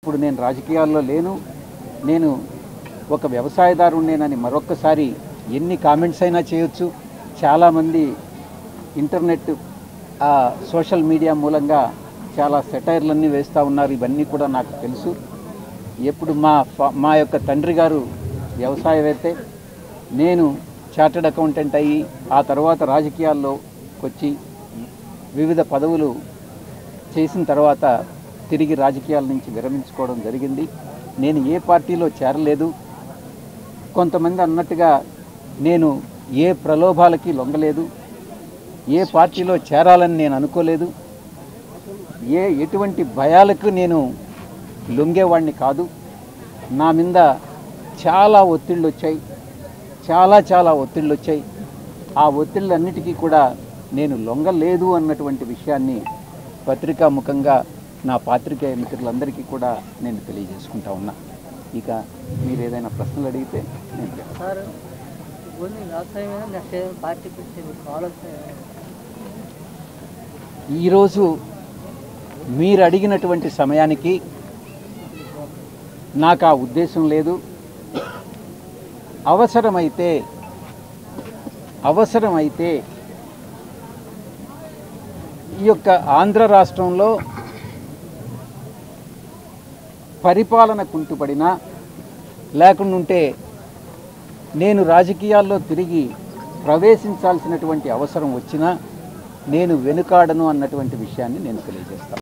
ఇప్పుడు నేను రాజకీయాల్లో లేను, నేను ఒక వ్యవసాయదారుణ్ణేనని మరొక్కసారి ఎన్ని కామెంట్స్ అయినా చేయొచ్చు. చాలామంది ఇంటర్నెట్ సోషల్ మీడియా మూలంగా చాలా సెటైర్లన్నీ వేస్తూ ఉన్నారు. ఇవన్నీ కూడా నాకు తెలుసు. ఎప్పుడు మా యొక్క తండ్రి గారు వ్యవసాయవేత్తే, నేను చార్టెడ్ అకౌంటెంట్ అయ్యి ఆ తర్వాత రాజకీయాల్లోకి వచ్చి వివిధ పదవులు చేసిన తర్వాత తిరిగి రాజకీయాల నుంచి విరమించుకోవడం జరిగింది. నేను ఏ పార్టీలో చేరలేదు. కొంతమంది అన్నట్టుగా నేను ఏ ప్రలోభాలకి లొంగలేదు, ఏ పార్టీలో చేరాలని నేను అనుకోలేదు, ఎటువంటి భయాలకు నేను లొంగేవాడిని కాదు. నా మీద చాలా ఒత్తిళ్ళు వచ్చాయి, చాలా ఒత్తిళ్ళు వచ్చాయి. ఆ ఒత్తిళ్ళన్నిటికీ కూడా నేను లొంగలేదు అన్నటువంటి విషయాన్ని పత్రికాముఖంగా నా పాత్రికేయ మిత్రులందరికీ కూడా నేను తెలియజేసుకుంటా ఉన్నా. ఇక మీరు ఏదైనా ప్రశ్నలు అడిగితే నేను సార్ ఈరోజు మీరు అడిగినటువంటి సమయానికి నాకు ఆ ఉద్దేశం లేదు. అవసరమైతే ఈ యొక్క ఆంధ్ర రాష్ట్రంలో పరిపాలన కుంటుపడినా, లేకుంటే నేను రాజకీయాల్లో తిరిగి ప్రవేశించాల్సినటువంటి అవసరం వచ్చినా నేను వెనుకాడను అన్నటువంటి విషయాన్ని నేను తెలియజేస్తాను.